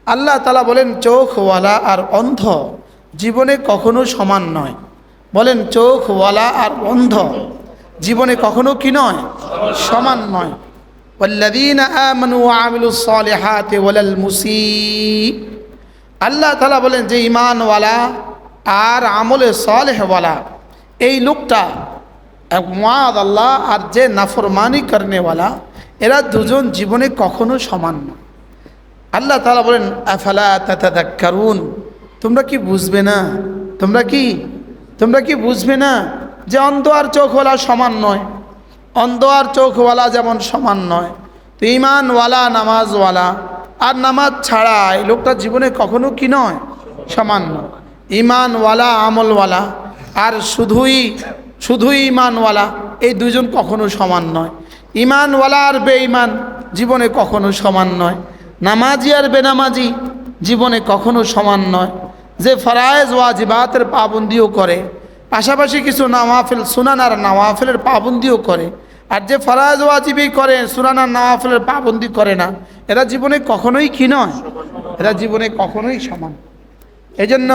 আল্লাহ তাআলা বলেন চোখওয়ালা আর অন্ধ জীবনে কখনো সমান নয়। বলেন চোখওয়ালা আর অন্ধ জীবনে কখনো কি নয়, সমান নয়। ওয়াল্লাযীনা আমানু ওয়া আমিলুস সালিহাতি ওয়ালাল মুসিই, আল্লাহ তাআলা বলেন যে ঈমানওয়ালা আর আমলে সালেহওয়ালা এই লোকটা মুআদ আল্লাহ আর যে নাফরমানি করনেওয়ালা এরা দুজন জীবনে কখনো সমান নয়। আল্লাহ তাআলা বলেন আফালা তাতাযাক্কারুন, তোমরা কি বুঝবে না, তোমরা কি বুঝবে না যে অন্ধ আর চোখওয়ালা সমান নয়। অন্ধ আর চোখওয়ালা যেমন সমান নয়, তো ঈমানওয়ালা নামাজওয়ালা আর নামাজ ছাড়া এই লোকটা জীবনে কখনো কি নয়, সমান নয়। ঈমানওয়ালা আমলওয়ালা আর শুধুই ঈমানওয়ালা এই দুজন কখনো সমান নয়। ঈমানওয়ালা আর বেঈমান জীবনে কখনো সমান নয়। নামাজি আর বেনামাজি জীবনে কখনো সমান নয়। যে ফরায়েজ ওয়াজিবাতের পাবন্দিও করে, পাশাপাশি কিছু নওয়াফিল সুনান আর নওয়াফিলের পাবন্দিও করে, আর যে ফরায়েজ ওয়াজিবই করে সুনান আর নওয়াফিলের পাবন্দি করে না, এরা জীবনে কখনোই কি নয়, এরা জীবনে কখনোই সমান। এজন্য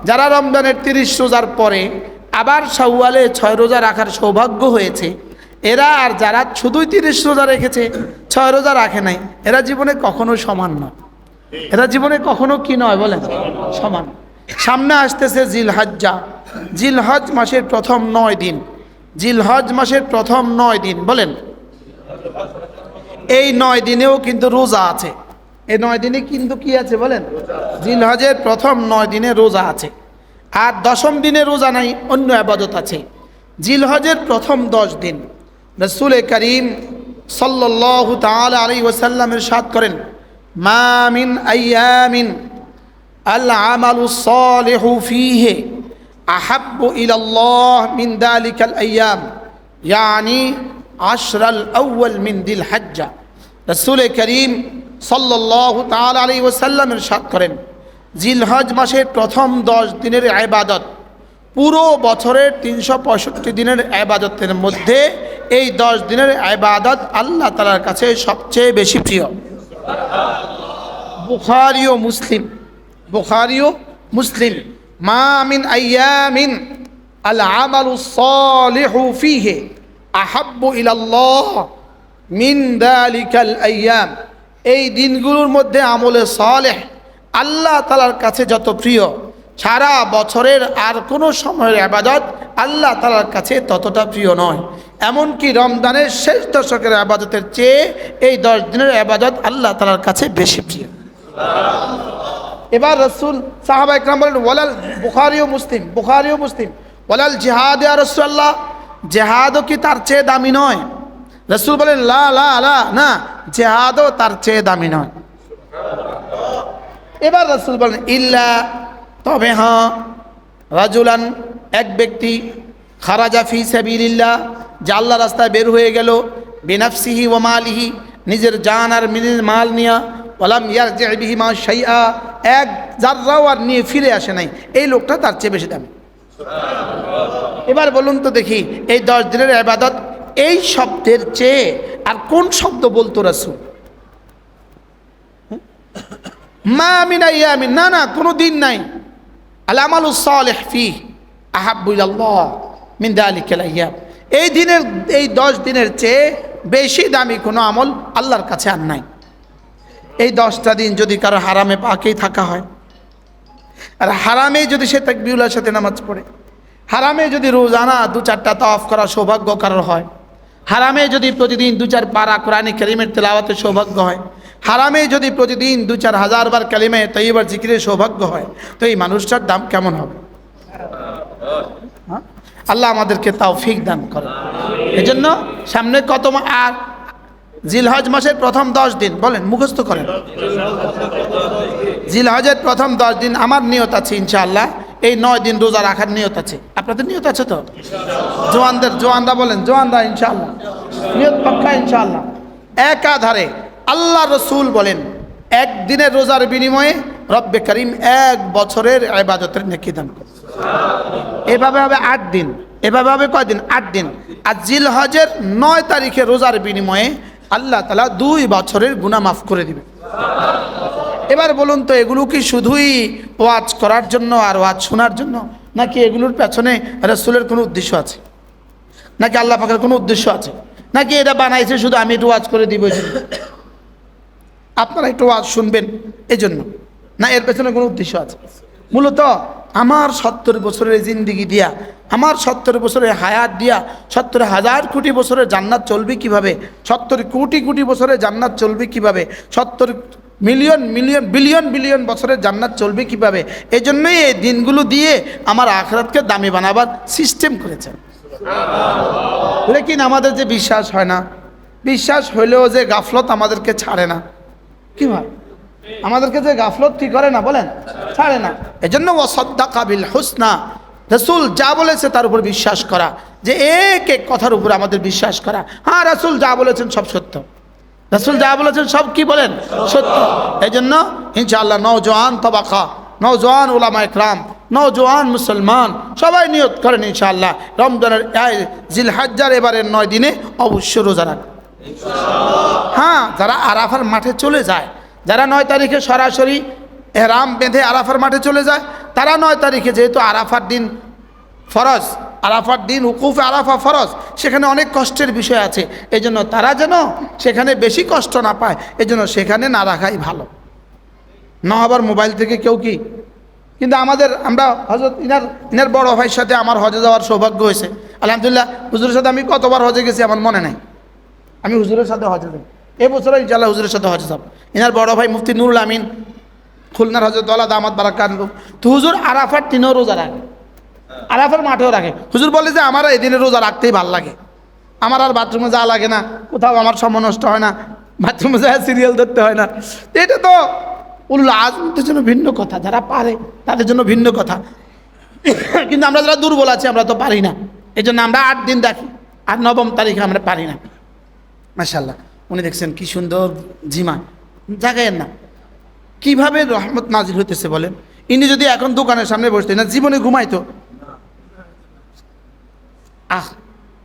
যারা রমজানের 30 রোজার পরে আবার শাওয়ালে 6 রোজা রাখার সৌভাগ্য হয়েছে, এরা আর যারা শুধুই 30 রোজা রেখেছে 6 রোজা রাখে নাই, এরা জীবনে কখনো সমান নয়। এরা জীবনে কখনো কি নয় বলেন, সমান। সামনে আসতেছে জিলহজ্জা, জিলহজ মাসের প্রথম 9 দিন, জিলহজ মাসের প্রথম 9 দিন বলেন, এই 9 দিনেও কিন্তু রোজা আছে। এই 9 দিনে কিন্তু কি আছে বলেন, জিলহজের প্রথম 9 দিনে রোজা আছে। আর 10ম দিনে রোজা নাই, অন্য ইবাদত আছে। জিলহজের প্রথম 10 দিন রাসূল করিম সাল্লাল্লাহু তাআলা আলাইহি ওয়াসাল্লাম ইরশাদ করেন, মা মিন আইয়ামিন আল আমালুস সালিহু ফীহি আহাব্বু ইলাল্লাহ মিন যালিকাল আইয়াম, ইয়ানি আশরাল আউয়াল মিন দিল হজ্জা। রাসূল করিম সাল্লাল্লাহু তাআলা আলাইহি ওয়াসাল্লাম ইরশাদ করেন, জিলহজ মাসের প্রথম 10 দিনের ইবাদত পুরো বছরের 365 দিনের ইবাদতের মধ্যে এই 10 দিনের ইবাদত আল্লাহ তাআলার কাছে সবচেয়ে বেশি প্রিয়। বুখারী ও মুসলিম, মা মিন আইয়ামিন আল আমালুস সালিহু ফীহি আহাব্বু ইলাল্লাহ মিন যালিকাল আইয়াম, এই দিনগুলোর মধ্যে আমলে সালেহ আল্লাহ তাআলার কাছে যত প্রিয়, সারা বছরের আর কোনো সময়ের ইবাদত আল্লাহ তাআলার কাছে ততটা প্রিয় নয়। এমনকি রমজানের শেষ দশকের ইবাদতের চেয়ে এই 10 দিনের ইবাদত আল্লাহ তাআলার কাছে বেশি প্রিয়। এবার রাসূল সাহাবা ইকরাম বলেন, ওয়ালাল বুখারী ও মুসলিম ওয়ালাল জিহাদ ইয়া রাসূলুল্লাহ, জিহাদও কি তার চেয়ে দামি নয়? রাসূল বলেন, লা লা লা, না, জিহাদও তার চেয়ে দামি নয়। এবার রাসূল বলেন, ইল্লা, তবে হ্যাঁ, রাজুলান, এক ব্যক্তি, খারাজা ফি সাবিলিল্লাহ, যে আল্লাহর রাস্তায় বের হয়ে গেল, বিনাফসিহি ওয়া মালিহি, নিজের জান আর নিজের মাল নিয়া, ওয়ালাম ইয়ারজি বিহি মা শাইআ, এক জাররাও আর নিয়ে ফিরে আসে নাই, এই লোকটা তার চেয়ে বেশি দামি। এবার বলুন তো দেখি, এই 10 দিনের ইবাদত এই শব্দের চেয়ে আর কোন শব্দ বলতো রাসূল? মা মিন আইয়ামিন, না, কোনো দিন নাই, আল আমালুস সালিহ ফীহি আহাব্বু ইলাল্লাহ মিন যালিকাল আইয়াম, এই 10 দিনের চেয়ে বেশি দামি কোনো আমল আল্লাহর কাছে আর নাই। এই 10টা দিন যদি কারো হারামে পাকেই থাকা হয়, আর হারামে যদি সে তাকবীরের সাথে নামাজ পড়ে, হারামে যদি রোজানা 2-4টা তাওয়াফ করার সৌভাগ্য কারোর হয়, হারামে যদি প্রতিদিন 2-4 পারা কোরআনে কারীমের তেলাওয়াতের সৌভাগ্য হয়, হারামে যদি প্রতিদিন 2-4 হাজার বার কালিমা তাইয়্যিবার জিকিরের সৌভাগ্য হয়, তো এই মানুষটার দাম কেমন হবে? আল্লাহ আমাদেরকে তৌফিক দান করেন। এজন্য সামনে কত আর জিলহজ মাসের প্রথম 10 দিন বলেন, মুখস্থ করেন। জিলহজের প্রথম 10 দিন আমার নিয়ত আছে ইনশাআল্লাহ, এই 9 দিন রোজা রাখার নিয়ত আছে। আপনাদের নিয়ত আছে তো? জোয়ানরা বলেন, জোয়ানরা ইনশাআল্লাহ নিয়ত পাক্কা ইনশাআল্লাহ। একাধারে আল্লাহ রসুল বলেন, একদিনের রোজার বিনিময়ে রব্বে করিম 1 বছরের ইবাদতের নেকি দান করে। এভাবে হবে 8 দিন, এভাবে হবে কয়দিন? 8 দিন। আর জিলহজের 9 তারিখে রোজার বিনিময়ে আল্লাহ তাআলা 2 বছরের গুনাহ মাফ করে দিবে। এবার বলুন তো, এগুলো কি শুধুই ওয়াজ করার জন্য আর ওয়াজ শোনার জন্য, নাকি এগুলোর পেছনে রাসূলের কোনো উদ্দেশ্য আছে, নাকি আল্লাহ পাকের কোনো উদ্দেশ্য আছে, নাকি এটা বানাইছে শুধু আমি একটু ওয়াজ করে দিব এই জন্য, আপনারা একটু ওয়াজ শুনবেন এই জন্য, না এর পেছনে কোনো উদ্দেশ্য আছে? মূলত আমার 70 বছরের জিন্দিগি দিয়া, আমার 70 বছরের হায়াত দিয়া, 70,000 কোটি বছরের জান্নাত চলবে কিভাবে, 70 কোটি কোটি বছরের জান্নাত চলবে কিভাবে, 70 মিলিয়ন মিলিয়ন বিলিয়ন বিলিয়ন বছরের জান্নাত চলবে কিভাবে, এই জন্যই এই দিনগুলো দিয়ে আমার আখিরাতকে দামি বানাবার সিস্টেম করেছেন। লেকিন আমাদের যে বিশ্বাস হয় না, বিশ্বাস হইলেও যে গাফলত আমাদেরকে ছাড়ে না, কি হয় আমাদেরকে যে গাফলত কি করে না বলেন, ছাড়ে না। এজন্য ওয়াসাদ্দাকা বিল হুসনা, রাসূল যা বলেছে তার উপর বিশ্বাস করা, যে এক এক কথার উপর আমাদের বিশ্বাস করা। হ্যাঁ, রাসূল যা বলেছেন সব সত্য, রাসূল যা বলেছেন সব কি বলেন, সত্য। এই জন্য ইনশাআল্লাহ নওজোয়ান তবাকা, নওজোয়ান উলামা ইকরাম, নওজোয়ান মুসলমান সবাই নিয়ত করেন ইনশাআল্লাহ রমজানের জিলহজ্জার এবারের 9 দিনে অবশ্যই রোজা রাখবেন। হ্যাঁ, যারা আরাফার মাঠে চলে যায়, যারা 9 তারিখে সরাসরি এহরাম বেঁধে আরাফার মাঠে চলে যায়, তারা 9 তারিখে যেহেতু আরাফার দিন ফরজ, আরাফার দিন উকুফে আরাফা ফরজ, সেখানে অনেক কষ্টের বিষয় আছে, এই জন্য তারা যেন সেখানে বেশি কষ্ট না পায়, এই জন্য সেখানে না রাখাই ভালো। না আবার মোবাইল থেকে কেউ কি, কিন্তু আমরা হজরত ইনার বড় ভাইয়ের সাথে আমার হজে যাওয়ার সৌভাগ্য হয়েছে আলহামদুলিল্লাহ। হুজুরের সাথে আমি কতবার হজে গেছি আমার মনে নাই, আমি হুজুরের সাথে হজে যাই, এবছর ইনশাআল্লাহ হুজুরের সাথে হজে যাব। ইনার বড় ভাই মুফতি নুরুল আমিন খুলনার হজরত ওয়ালা দামাত বারাকাত, তো হুজুর আরাফার দিনেও রোজা রাখে, আরাফার মাঠেও রাখে। হুজুর বলে যে আমার এই দিনে রোজা রাখতেই ভালো লাগে, আমার আর বাথরুমে যাওয়া লাগে না, কোথাও আমার সময় নষ্ট হয় না, বাথরুমে যাওয়া সিরিয়াল ধরতে হয় না। এটা তো উলুল আজমদের জন্য ভিন্ন কথা, যারা পারে তাদের জন্য ভিন্ন কথা, কিন্তু আমরা যারা দুর্বল আছি আমরা তো পারি না, এই জন্য আমরা 8 দিন রাখি, আর 9 তারিখে আমরা পারি না। মাশাআল্লাহ, উনি দেখছেন কি সুন্দর জিমা, জাগায়েন না, কিভাবে রহমত নাজিল হইতেছে বলেন। ইনি যদি এখন দোকানের সামনে বসতেন না, জীবনে ঘুমাইতো।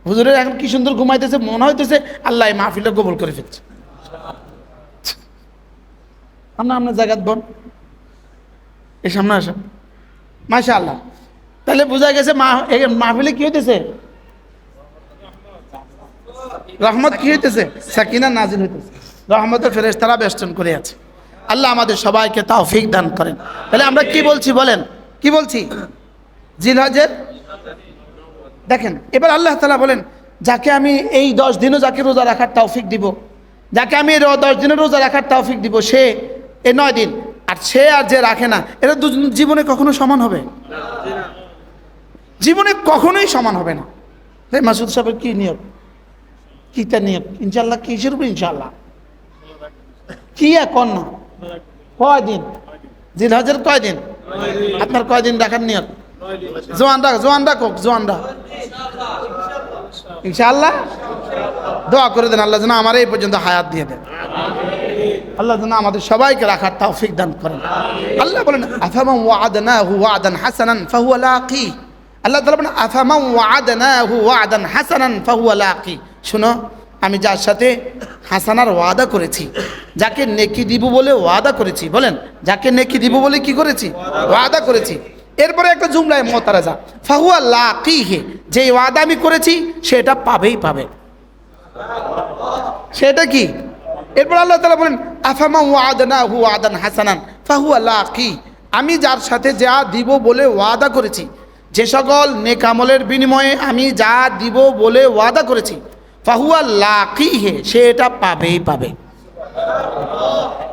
হুজুরের এখন কি সুন্দর ঘুমাইতেছে, মনে হইতেছে আল্লাহ মাহফিলটা কবুল করে ফেলছে। আপনার জায়গাত বোন এই সামনে আসেন, মাশাআল্লাহ। তাহলে বোঝা গেছে মাহফিলে কি হইতেছে, রহমত কি হইতেছে, সাকিনা নাজিল হইতেছে, রহমতের ফেরেশতারা বেষ্টন করে আছে। আল্লাহ আমাদের সবাইকে তৌফিক দান করেন। তাহলে আমরা কি বলছি বলেন, কি বলছি, জিলহজের দেখেন। এবার আল্লাহ তাআলা বলেন, যাকে আমি এই 10 দিনও যাকে রোজা রাখার তৌফিক দিব, যাকে আমি 10 দিনের রোজা রাখার তৌফিক দিব, সে এই 9 দিন, আর সে আর যে রাখে না, এরা দুজন জীবনে কখনো সমান হবে না, জীবনে কখনোই সমান হবে না। তাই মাসুদ সাহেবের কি নিয়ত, কি তার নিয়ত, ইনশাআল্লাহ কিসের উপর ইনশাআল্লাহ, কি এখন না কয় দিন জিলহজের, কয় দিন আপনার, কয় দিন রাখার নিয়ত, জোয়ানরা জোয়ানরা ইনশাআল্লাহ দোয়া করে দেন, আল্লাহ যেন আমার এই পর্যন্ত হায়াত দিয়ে দেন, আল্লাহ যেন আমাদের সবাইকে রাখার তৌফিক দান করেন। আল্লাহ বলেন আফামান ওয়া'আদনাহু ওয়া'দান হাসানান ফাহুয়া লাকি, আল্লাহ তাআলা বলেন আফামান ওয়া'আদনাহু ওয়া'দান হাসানান ফাহুয়া লাকি। শুনো, আমি যার সাথে হাসানার ওয়াদা করেছি, যাকে নেকি দিব বলে ওয়াদা করেছি, বলেন যাকে নেকি দিব বলে কি করেছি, ওয়াদা করেছি। এরপরে একটা জুমলায় মুতারাজা, ফাহুয়া লাকিহি, যে ওয়াদা আমি করেছি সেটা পাবেই পাবে, সেটা কি। এরপর আল্লাহ তাআলা বলেন আফামান ওয়া'আদনাহু ওয়া'দান হাসানান ফাহুয়া লাকি, আমি যার সাথে যা দিব বলে ওয়াদা করেছি, যে সকল নেক আমলের বিনিময়ে আমি যা দিব বলে ওয়াদা করেছি, ফাহুয়া লাকিহি, সে এটা পাবেই পাবে।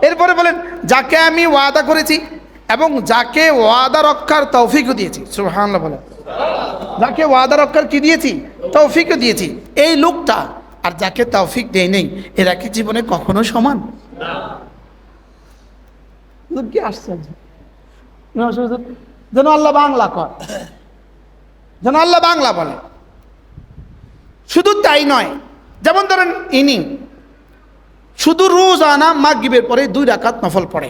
এরপরে বলেন যাকে আমি ওয়াদা করেছি এবং যাকে ওয়াদা রক্ষার তৌফিকও দিয়েছি, সুবহানাল্লাহ বলেন, যাকে ওয়াদা রক্ষার কি দিয়েছি, তৌফিকও দিয়েছি, এই লোকটা আর যাকে তৌফিক দেই নেই, এরা কি জীবনে কখনো সমান না? কি আশ্চর্য, যেন আল্লাহ বাংলা কর, যেন আল্লাহ বাংলা বলে। শুধু তাই নয়, যেমন ধরেন ইনি শুধু রোজানা মাগরিবের পরে 2 রাকাত নফল পড়ে,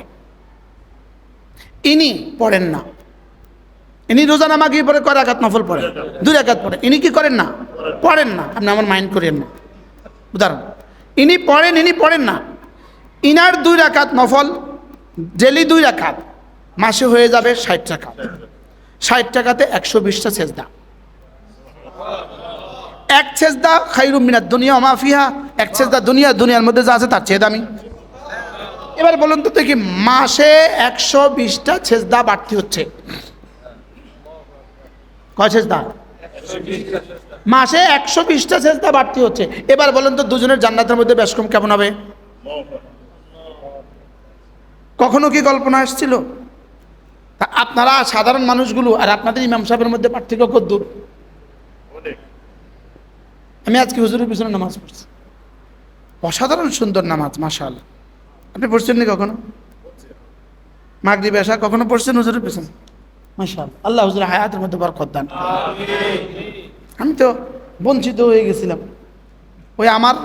ইনি পড়েন না, ইনি রোজানা মাগরিবের পরে কয় রাকাত নফল পড়ে, 2 রাকাত পড়ে, ইনি কি করেন না, পড়েন না। আপনি আমার মাইন্ড করেন না, উদাহরণ, ইনি পড়েন, ইনি পড়েন না, ইনার 2 রাকাত নফল ডেলি 2 রাকাত, মাসে হয়ে যাবে 60 রাকাত। 60 টাকাতে 120টা সেজদা। এক সেজদা খায়রুম মিনাদ দুনিয়া ওয়া মা ফিহা, এক সেজদা দুনিয়ার মধ্যে যা আছে তার চেয়ে দামি। এবার বলুন তো দেখি, মাসে 120টা সেজদা বাড়তি হচ্ছে। কয় সেজদা? মাসে 120টা সেজদা বাড়তি হচ্ছে। এবার বলুন তো দুজনের জান্নাতের মধ্যে বেশকম কেমন হবে? কখনো কি কল্পনা আসছিল? তা আপনারা সাধারণ মানুষগুলো আর আপনাদের ইমাম সাহেবের মধ্যে পার্থক্য কত দূর? আমি আজকে হুজুরের পিছনে নামাজ পড়ছি, অসাধারণ সুন্দর নামাজ, মাশাআল্লাহ। আপনি পড়ছেন নি কখনো? মাগরিব এশা কখনো পড়ছেন হুজুরের পিছনে? মাশাআল্লাহ, আল্লাহ হুজুরের হায়াতের মধ্যে বরকত দান। আমি তো বঞ্চিত হয়ে গেছিলাম। ওই আমার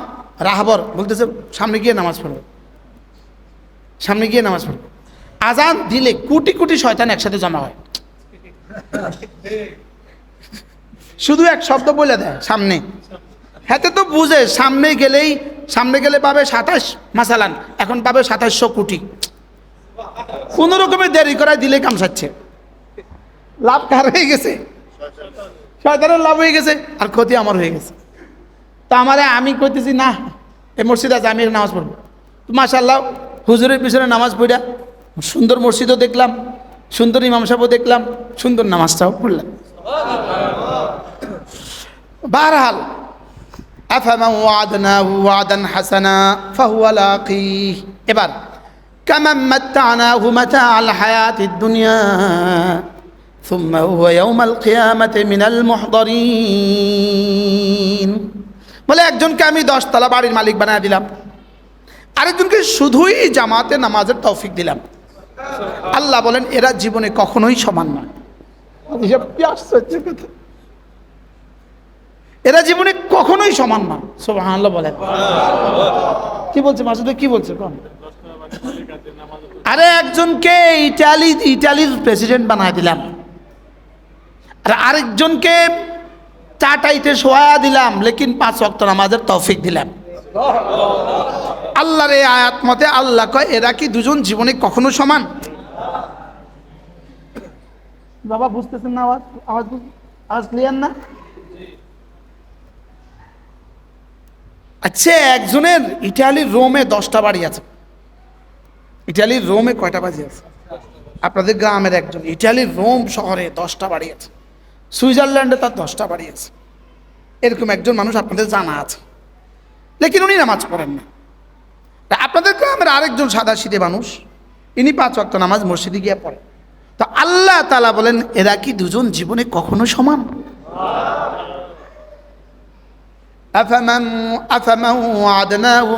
রাহবর বলতেছে সামনে গিয়ে নামাজ পড়বো, সামনে গিয়ে নামাজ পড়বো। আজান দিলে কোটি কোটি শয়তান একসাথে জমা হয়, শুধু এক শব্দ বলে দেয় সামনে। হাতে তো বুঝে সামনে গেলে পাবে 27 মাসালান, এখন পাবে 2700 কোটি। কোন রকমে দেরি করায় দিলে কামসাচ্ছে। লাভ কার হয়ে গেছে? শয়তানের লাভ হয়ে গেছে, আর ক্ষতি আমার হয়ে গেছে। তা আমি কইতেছি না, এই মসজিদ আছে, আমি নামাজ পড়বো। তো মাশাআল্লাহ হুজুরের পিছনে নামাজ পড়া সুন্দর মসজিদও দেখলাম, সুন্দর ইমাম সাহেবও দেখলাম, সুন্দর নামাজটাও পড়লাম। বারহাল আফামান ওয়া'আদনাহু ওয়া'দান হাসানা ফাহুয়া লাকীহ। এবার কামান মাত্তা'নাহু মাতা'আল হায়াতিদ দুনিয়া সুম্মা হুয়া ইয়াওমাল কিয়ামাতি মিনাল মুহদারিন। বলে একজনকে আমি 10 তলা বাড়ির মালিক বানায় দিলাম, আরেকজনকে শুধুই জামাতে নামাজের তৌফিক দিলাম। আল্লাহ বলেন এরা জীবনে কখনোই সমান নয়। এরা জীবনে কখনোই সমান নয়। সুবহানাল্লাহ বলেন। কি বলছে মাসুদ, কি বলছে? আরে একজনকে ইটালির প্রেসিডেন্ট বানায় দিলাম, আর আরেকজনকে চাটাইতে শোয়া দিলাম, লেকিন 5 ওয়াক্ত নামাজের তৌফিক দিলাম। আল্লাহর এই আয়াত মতে আল্লাহ কয় এরা কি দুজন জীবনে কখনো সমান? বাবা বুঝতেছেন না? আওয়াজ ক্লিয়ার না? আচ্ছা, একজনের ইটালির রোমে 10টা বাড়ি আছে। ইটালির রোমে কয়টা বাড়ি আছে? আপনাদের গ্রামের একজন ইটালির রোম শহরে 10টা বাড়ি আছে। সুইজারল্যান্ডে তার 10টা বাড়ি আছে। এরকম একজন মানুষ আপনাদের জানা আছে, লেকিন উনি নামাজ পড়েন না। আপনাদের গ্রামের আরেকজন সাদাসিধে মানুষ, ইনি 5 ওয়াক্ত নামাজ মসজিদে গিয়ে পড়ে। তো আল্লাহ তাআলা বলেন এরা কি দুজন জীবনে কখনো সমান? আফামান ওয়া'আদনাহু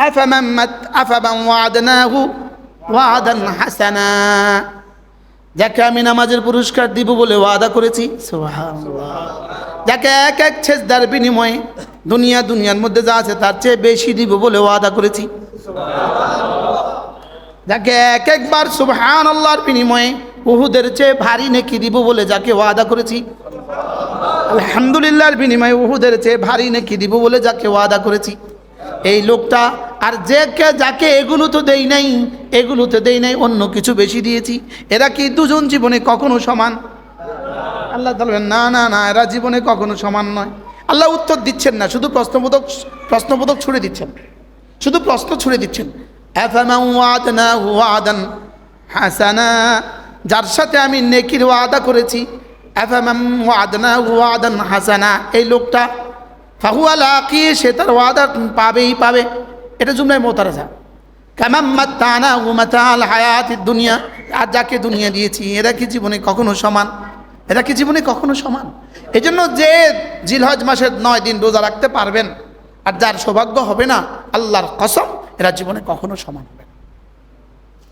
আফামান ওয়া'আদনাহু ওয়া'দান হাসানা। যাকে আমি নামাজের পুরস্কার দিব বলে ওয়াদা করেছি, সুবহানাল্লাহ, যাকে এক এক সেজদার বিনিময়ে দুনিয়ার মধ্যে যা আছে তার চেয়ে বেশি দিব বলে ওয়াদা করেছি, যাকে এক একবার সুবহানাল্লাহর বিনিময়ে উহুদের চেয়ে ভারী নেকি দিব বলে যাকে ওয়াদা করেছি, আলহামদুলিল্লাহর বিনিময়ে উহুদের চেয়ে ভারী নেকি দিব বলে যাকে ওয়াদা করেছি, এই লোকটা আর যাকে এগুলোতে দেই নাই অন্য কিছু বেশি দিয়েছি, এরা কি দুজন জীবনে কখনো সমান? আল্লাহ বলেন না না না, এরা জীবনে কখনো সমান নয়। আল্লাহ উত্তর দিচ্ছেন না, শুধু প্রশ্নবোধক ছুড়ে দিচ্ছেন, শুধু প্রশ্ন ছুড়ে দিচ্ছেন। আফামান ওয়া'আদনাহু ওয়া'দান হাসানা, যার সাথে আমি নেকির ওয়াদা করেছি, আফামান ওয়া'আদনাহু ওয়া'দান হাসানা, এই লোকটা ফাহুয়া লাকীহ, সে তার ওয়াদা পাবে। এটা জুমলায় মুতারাজা। কামান মাত্তা'নাহু মাতা'আল হায়াতিদ দুনিয়া, আর যাকে দুনিয়া দিয়েছি এরা কি জীবনে কখনো সমান? এরা কি জীবনে কখনো সমান? এই জন্য যে জিলহজ মাসের 9 দিন রোজা রাখতে পারবেন, আর যার সৌভাগ্য হবে না, আল্লাহর কসম এরা জীবনে কখনো সমান হবে না।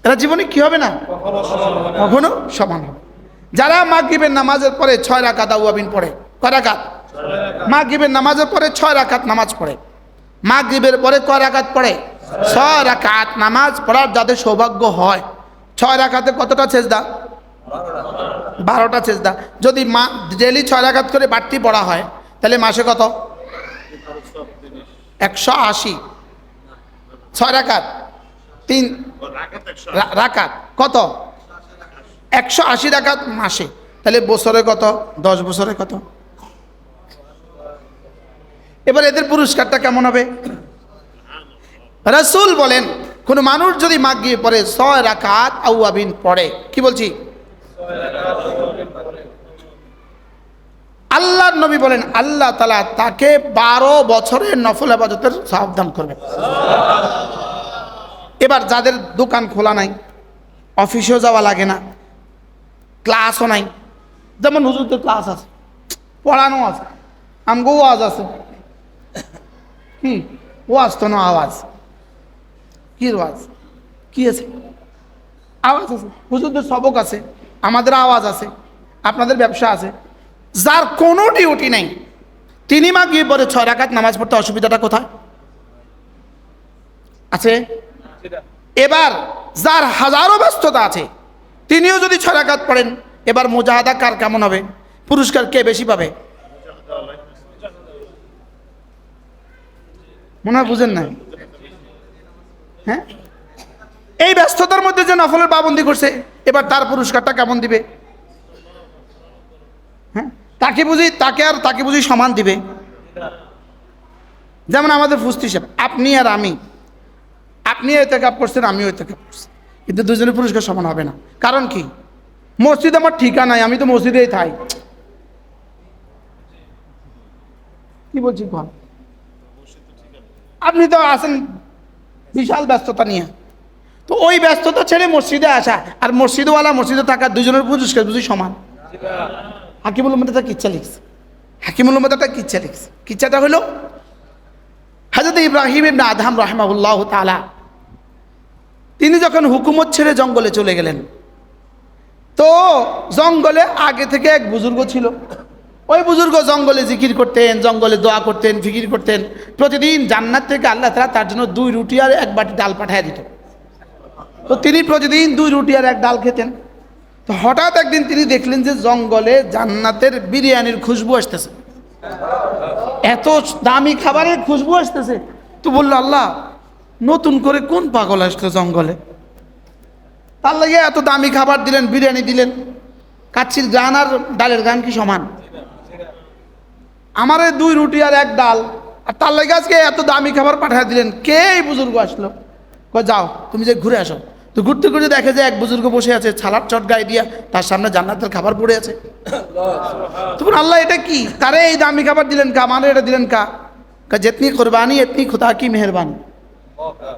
এরা জীবনে কি হবে না? কখনো সমান হবে। যারা মাগরিবের নামাজের পরে 6 রাকাত আওয়াবিন পড়ে, কয় রাকাত? মাগরিবের নামাজের পরে 6 রাকাত নামাজ পড়ে, মাগরিবের পরে কয় রাকাত পড়ে? 6 রাকাত নামাজ পড়ার যাদের সৌভাগ্য হয়, 6 রাকাতে কতটা সেজদা? 12টা সেজদা। যদি ডেলি 6 রাকাত করে বাড়তি পড়া হয়, তাহলে মাসে কত? 180। 6 রাকাত 3 রাকাত কত 180 রাকাত মাসে, তাহলে বছরে কত 10 বছরে কত? এবার এদের পুরস্কারটা কেমন হবে? রাসূল বলেন কোন মানুষ যদি মাগিয়ে পড়ে 6 রাকাত আওয়াবিন পড়ে, কি বলছি আল্লাহর নবী বলেন আল্লাহ তাআলা তাকে 12 বছরের নফল ইবাদতের সওয়াব দান করবে। এবার যাদের দোকান খোলা নাই, অফিসেও যাওয়া লাগে না, ক্লাসও নাই, যেমন হুজুরদের ক্লাস আছে, পড়ানো আছে, আমগো ওয়াজ আছে, কি ওয়াজ তো না আওয়াজ, কি ওয়াজ কি আছে? আওয়াজ আছে, হুজুরদের সবক আছে, আমাদের আওয়াজ আছে, আপনাদের ব্যবসা আছে। যার কোনো ডিউটি নাই তিনি মাগিয়ে পড়ে 6 রাকাত নামাজ পড়তে অসুবিধাটা কোথায় আছে? এবার যার হাজারো ব্যস্ততা আছে তিনিও যদি 6 রাকাত পড়েন, এবার মুজাহাদা কার কেমন হবে? পুরস্কার কে বেশি পাবে? মনে হয় বুঝেন না? হ্যাঁ, এই ব্যস্ততার মধ্যে যে নফলের পাবন্দি করছে, এবার তার পুরস্কারটা কেমন দিবে? হ্যাঁ, তাকে বুঝি সমান দিবে? যেমন আমাদের ফুস্তি সাহেব, আপনি আর আমি, আপনি ইতিকাফ করছেন, আমিও ইতিকাফ করছি, কিন্তু দুজনের পুরস্কার সমান হবে না। কারণ কি? মসজিদ আমার ঠিকানাই, আমি তো মসজিদেই থাই। কি বলছি কন? আপনি তো আছেন বিশাল ব্যস্ততা নিয়ে, তো ওই ব্যস্ততা ছেড়ে মসজিদে আসা আর মসজিদওয়ালা মসজিদে থাকা দুজনের পুরস্কার বুঝি সমান? হাকিমুল উম্মত একটা কিচ্ছা লিখছে, হাকিমুল উম্মত একটা কিচ্ছা লিখছে। কিচ্ছাটা হলো হযরত ইব্রাহিম ইবনে আদহাম রাহিমাহুল্লাহ তাআলা তিনি যখন হুকুমত ছেড়ে জঙ্গলে চলে গেলেন, তো জঙ্গলে আগে থেকে এক বুজুর্গ ছিল। ওই বুজুর্গ জঙ্গলে জিকির করতেন, জঙ্গলে দোয়া করতেন, ফিকির করতেন। প্রতিদিন জান্নাত থেকে আল্লাহ তাআলা তার জন্য 2 রুটি আর 1 বাটি ডাল পাঠিয়ে দিত। তো তিনি প্রতিদিন 2 রুটি আর 1 ডাল খেতেন। তো হঠাৎ একদিন তিনি দেখলেন যে জঙ্গলে জান্নাতের বিরিয়ানির খুশবু আসতেছে, এত দামি খাবারের খুশবু আসতেছে। তো বলল, আল্লাহ, নতুন করে কোন পাগল আসলো জঙ্গলে, তার লাগে এত দামি খাবার দিলেন, বিরিয়ানি দিলেন। কাচ্চির গান আর ডালের গান কি সমান? আমারে 2 রুটি আর 1 ডাল, আর তার লাগে আজকে এত দামি খাবার পাঠিয়ে দিলেন। কে এই বুজুর্গ আসলো? যাও তুমি যে ঘুরে আসো। তো ঘুরতে ঘুরতে দেখে যে এক বুজুর্গ বসে আছে, ছালার চট গায়ে দিয়া, তার সামনে জান্নাতের খাবার পড়ে আছে। তখন আল্লাহ এটা কি? তারে এই দামি খাবার দিলেন কা? মানে এটা দিলেন কা? যেতনি কোরবানি এতনি খুদা কি মেহরবানি।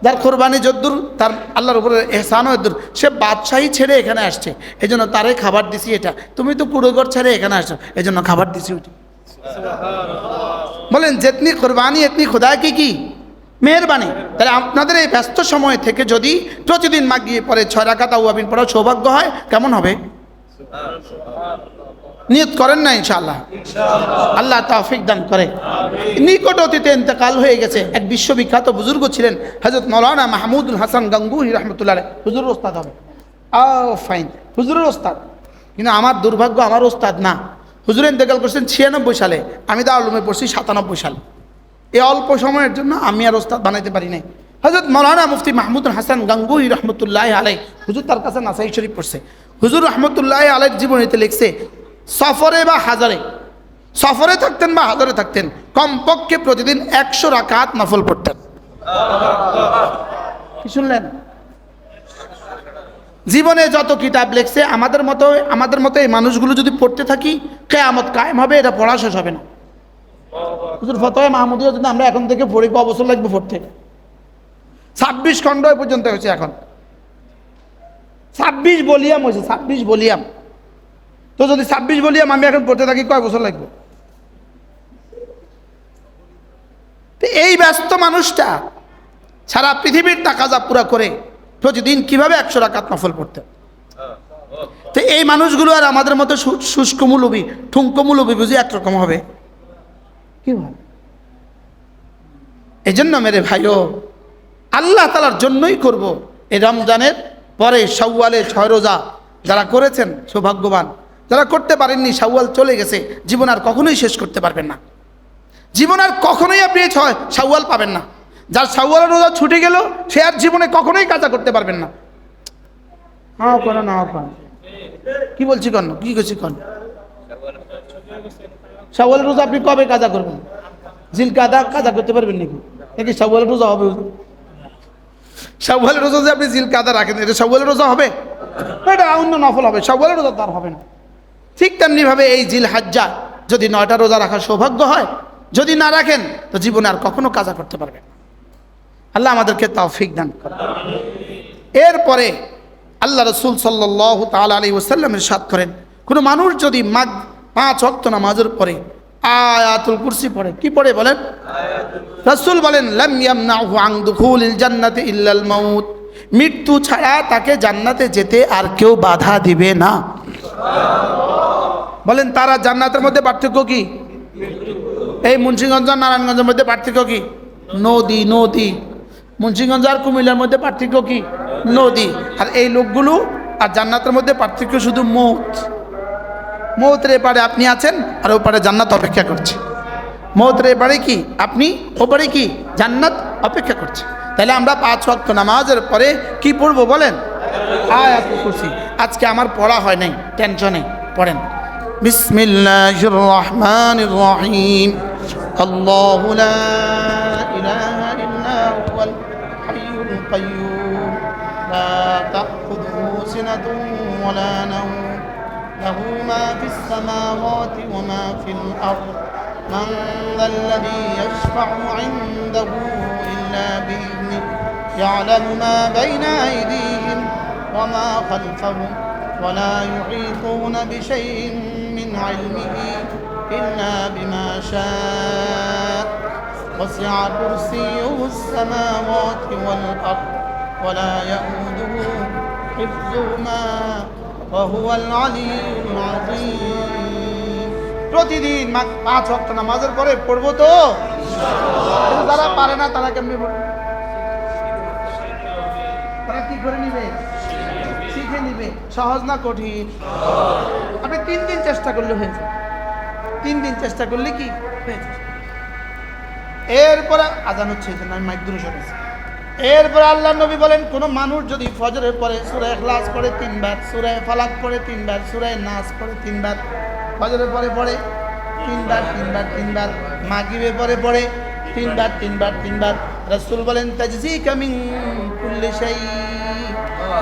যার কোরবানি যদ্দুর, তার আল্লাহর উপরে এহসানও এদ্দুর। সে বাদশাহী ছেড়ে এখানে আসছে, এই জন্য তারে খাবার দিছি এটা। তুমি তো কুড়োঘর ছেড়ে এখানে আসছো, এই জন্য খাবার দিছি ওইটা। বলেন যেতনি কোরবানি এতনি খুদা কি মেহরবানি। তাহলে আপনাদের এই ব্যস্ত সময় থেকে যদি প্রতিদিন মাগিয়ে পরে 6 রাকাত আওয়াবিন পড়ার সৌভাগ্য হয়, কেমন হবে? নিয়ত করেন না ইনশাআল্লাহ, আল্লাহ তৌফিক দান করে। নিকট অতীতে ইন্তেকাল হয়ে গেছে এক বিশ্ববিখ্যাত বুজুর্গ ছিলেন হযরত মাওলানা মাহমুদুল হাসান গাঙ্গুহি রাহমাতুল্লাহ আলাইহি। হুজুরের ওস্তাদ হবে, ফাইন, হুজুরের ওস্তাদ। কিন্তু আমার দুর্ভাগ্য, আমার ওস্তাদ না। হুজুর ইন্তেকাল করছেন 96 সালে, আমি দারুল উলুমে পড়ছি 97 সালে। এই অল্প সময়ের জন্য আমি আর ওস্তাদ বানাইতে পারি নাই। হযরত মাওলানা মুফতি মাহমুদুল হাসান গাঙ্গুহি রহমতুল্লাহ আলাইহি, হুজুর তার কাছে নাসাই শরীফ পড়ছে। হুজুর রহমতুল্লাহ আলাইহির জীবনীতে লিখছে, সফরে বা হাজারে, সফরে থাকতেন বা হাজারে থাকতেন, কমপক্ষে প্রতিদিন 100 রাকাত নফল পড়তেন। কি শুনলেন? জীবনে যত কিতাব লিখছে, আমাদের মতো এই মানুষগুলো যদি পড়তে থাকি, কিয়ামত কায়েম হবে, এটা পড়া শেষ হবে না। হুজুর ফতোয়া মাহমুদিয়া যদি আমরা এখন থেকে পড়ি, ক বছর লাগবে পড়তে? 26 খণ্ড পর্যন্ত হয়েছে এখন, 26 ভলিউম হয়েছে, 26 ভলিউম। তো যদি 26 ভলিউম আমি এখন পড়তে থাকি, কয় বছর লাগবে? তো এই ব্যস্ত মানুষটা সারা পৃথিবীর তাকাজা পুরা করে প্রতিদিন কিভাবে 100 রাকাত নফল পড়তে? তো এই মানুষগুলো আর আমাদের মতো শুষ্ক মৌলবী, ঠুঙ্কো মৌলবী বুঝি একরকম হবে? কি ভাবে? এই জন্য মেরে ভাইও, আল্লাহ তাআলার জন্যই করব। এই রমজানের পরে শাওয়ালে 6 রোজা যারা করেছেন সৌভাগ্যবান, যারা করতে পারেননি, শাওয়াল চলে গেছে, জীবন আর কখনোই শেষ করতে পারবেন না। জীবন আর কখনোই আপনি শাওয়াল পাবেন না। যার শাওয়ালের রোজা ছুটে গেল সে আর জীবনে কখনোই কাজা করতে পারবেন না। হ্যাঁ কেন না কন কি বলছি কন কি করছি কন শাওয়ালের রোজা আপনি কবে কাজা করবেন? জিলকাদা কাজা করতে পারবেন নাকি? নাকি শাওয়ালের রোজা হবে? শাওয়ালের রোজা যে আপনি জিলকাদা রাখেন এটা শাওয়ালের রোজা হবে? এটা অন্য নফল হবে, শাওয়ালের রোজা তার হবে না। ঠিক তেমনিভাবে এই জিলহাজ্জা যদি 9টা রোজা রাখার সৌভাগ্য হয়, যদি না রাখেন তো জীবনে আর কখনো কাজা করতে পারবেন। আল্লাহ আমাদেরকে তৌফিক দান করেন। এরপরে আল্লাহ রাসূল সাল্লাল্লাহু তাআলা আলাইহি ওয়াসাল্লাম ইরশাদ করেন, কোনো মানুষ যদি 5 ওয়াক্ত নামাজের পরে আয়াতুল কুরসি পড়ে, কি পড়ে বলেন? রাসূল বলেন লাম ইয়ামনাহু আন দুখুলিল জান্নাতি ইল্লাল মাউত, মৃত্যু ছাড়া তাকে জান্নাতে যেতে আর কেউ বাধা দিবে না। বলেন তারা জান্নাতের মধ্যে পার্থক্য কি? এই মুন্সিগঞ্জ আর নারায়ণগঞ্জের মধ্যে পার্থক্য কি? নদী নদী। মুন্সিগঞ্জ আর কুমিল্লার মধ্যে পার্থক্য কি? নদী। আর এই লোকগুলো আর জান্নাতের মধ্যে পার্থক্য শুধু মৌত। মৌতের এপারে আপনি আছেন আর ওপারে জান্নাত অপেক্ষা করছে। মৌতের এপারে কি আপনি, ওপারে কি জান্নাত অপেক্ষা করছে। তাহলে আমরা 5 ওয়াক্ত নামাজের পরে কি পড়বো বলেন? আয়াতুল কুরসি। আজকে আমার পড়া হয় নাই, টেনশনে পড়েন। বিসমিল্লাহির রহমানির রহিম। আল্লাহু লা ইলাহা ইল্লা হুয়াল হাইয়ুল কাইয়্যুম লা তাখুযুহু সিনাতুন ওয়া লা নাওম লাহু মা ফিস সামাওয়াতি ওয়া মা ফিল আরদ মান যাল্লাযী ইয়াশফা'ু 'ইনদাহু ইল্লা বিইذনিহি ইয়া'লামু মা বাইনা আইদিহিম ওয়া মা খালফাহুম ওয়া লা ইউহীতুনা বিশাইইন মিন 'ইলমিহি ইল্লা বিমা শা'a ওয়াসি'a কুরসিয়্যুহু আস-সামাওয়াতি ওয়াল আরদ ওয়া লা ইয়াউদুহু হিফযুহুমা ওয়া হুয়াল আলিয়্যুল আযীম। প্রতিদিন 5 ওয়াক্ত নামাজের পরে পড়বো তো ইনশাআল্লাহ। যারা পারে না তারা কেমনে পড়বে? তারা কি করে নিবে? শিখে নিবে। সহজ না কঠিন? আপনি 3 দিন চেষ্টা করলে হয়ে যাবে। 3 দিন চেষ্টা করলে কি হয়ে যাবে। এরপরে আজান হচ্ছে, এই জন্য আমি মাইক দূরে সরেছি। এরপরে আল্লাহ নবী বলেন, কোনো মানুষ যদি ফজরের পরে সূরা ইখলাস পড়ে 3 বার, সূরা ফালাক পড়ে 3 বার, সূরা নাস পড়ে 3 বার, ফজরের পরে পড়ে 3 বার 3 বার 3 বার, মাগরিবের পরে পড়ে 3 বার 3 বার 3 বার, রাসূল বলেন তাজজিকা মিন কুল্লি শাই,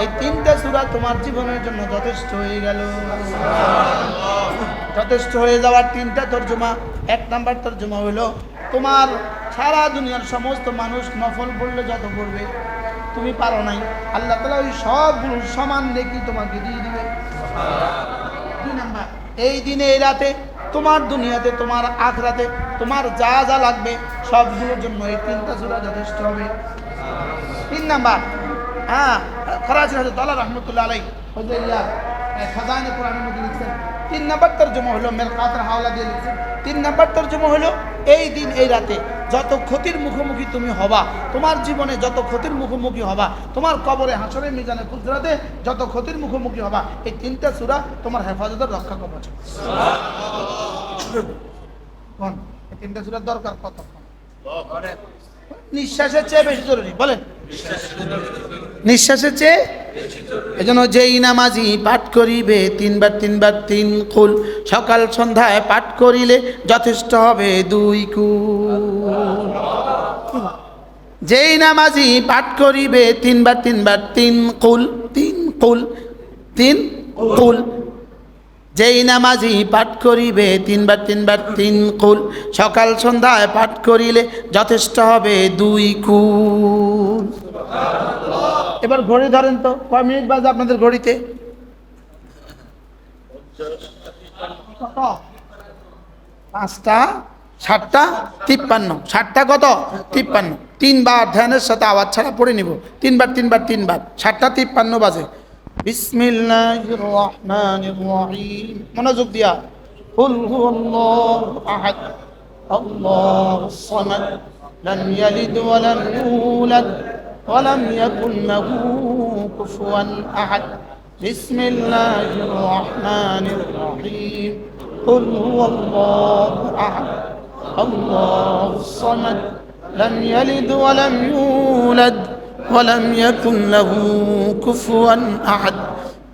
এই 3টা সূরা তোমার জীবনের জন্য যথেষ্ট হয়ে গেল। যথেষ্ট হয়ে যাওয়ার 3টা তরজমা। 1 নাম্বার তরজমা হলো, তোমার সারা দুনিয়ার সমস্ত মানুষ নফল পড়লে যত পড়বে তুমি পারো নাই, আল্লাহ তাআলা ওই সবগুলো সমান নেকি তোমাকে দিয়ে দিবে। 2 নাম্বার, এই দিনে এই রাতে তোমার দুনিয়াতে তোমার আখিরাতে তোমার যা যা লাগবে সবগুলোর জন্য এই 3টা সূরা যথেষ্ট হবে। 3 নাম্বার, খরাজি হযরত আল্লাহ রাহমাতুল্লাহ আলাইহি হযরত খাজানে কোরআনের মধ্যে লিখছেন, 3 নাম্বার তরজমা হলো মেরকাতের হাওলা দিয়ে লিখছেন। 3 নাম্বার তরজমা হলো, এই দিন এই রাতে যত ক্ষতির মুখোমুখি তুমি হবা, তোমার জীবনে যত ক্ষতির মুখোমুখি হবা, তোমার কবরে হাসরে মিজানে কুদরাতে যত ক্ষতির মুখোমুখি হবা, এই 3টা সূরা তোমার হেফাজতের রক্ষা কবচ। কোন এই 3টা সূরার দরকার কত? নিঃশ্বাসের চেয়ে বেশি জরুরি। বলেন নিঃশ্বাসের চেয়ে। এজন্য যেই নামাজি পাঠ করিবে 3 বার 3 বার 3 কুল, সকাল সন্ধ্যায় পাঠ করিলে যথেষ্ট হবে 2 কুল। যেই নামাজি পাঠ করিবে 3 বার 3 বার 3 কুল 3 কুল 3 কুল, যেই নামাজি পাঠ করিবে 3 বার 3 বার 3 কুল, সকাল সন্ধ্যায় পাঠ করিলে যথেষ্ট হবে 2 কুল। এবার ঘড়ি ধরেন তো, কয় মিনিট বাজে আপনাদের ঘড়িতে? 5টা 7টা 53। 7টা কত? 53। 3 বার ধ্যানের সাথে আওয়াজ ছাড়া পড়ে নিব। 3 বার 3 বার 3 বার, 7টা 53 বাজে। বিসমিল্লাহির রহমানির রহিম। মনোযোগ দিয়া। কুল হুয়াল্লাহু আহাদ আল্লাহুস সামাদ লাম ইয়ালিদ ওয়া লাম ইউলাদ ওয়া লাম ইয়াকুল লাহু কুফুয়ান আহাদ। বিসমিল্লাহির রহমানির রহিম। কুল হুয়াল্লাহু আহাদ আল্লাহুস সামাদ لم يلد ولم يولد ولم يكن له كفوا أحد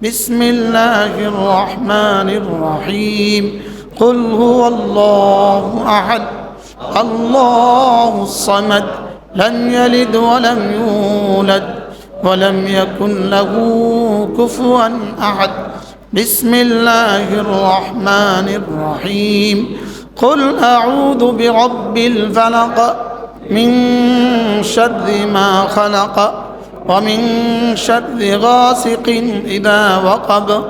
بسم الله الرحمن الرحيم قل هو الله أحد الله الصمد لم يلد ولم يولد ولم يكن له كفوا أحد بسم الله الرحمن الرحيم قل أعوذ برب الفلق من شر ما خلق ومن شر غاسق إذا وقب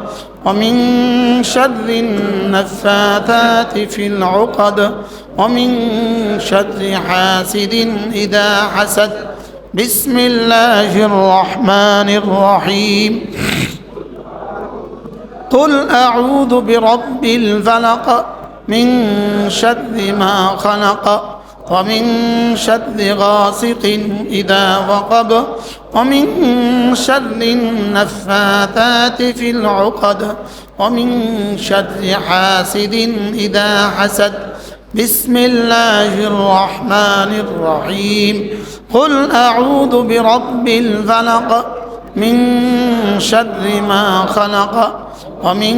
ومن شر النفاثات في العقد ومن شر حاسد إذا حسد بسم الله الرحمن الرحيم قل أعوذ برب الفلق من شر ما خلق ومن شر غاسق إذا وقب ومن شر النفاثات في العقد ومن شر حاسد إذا حسد بسم الله الرحمن الرحيم قل أعوذ برب الفلق من شر ما خلق ومن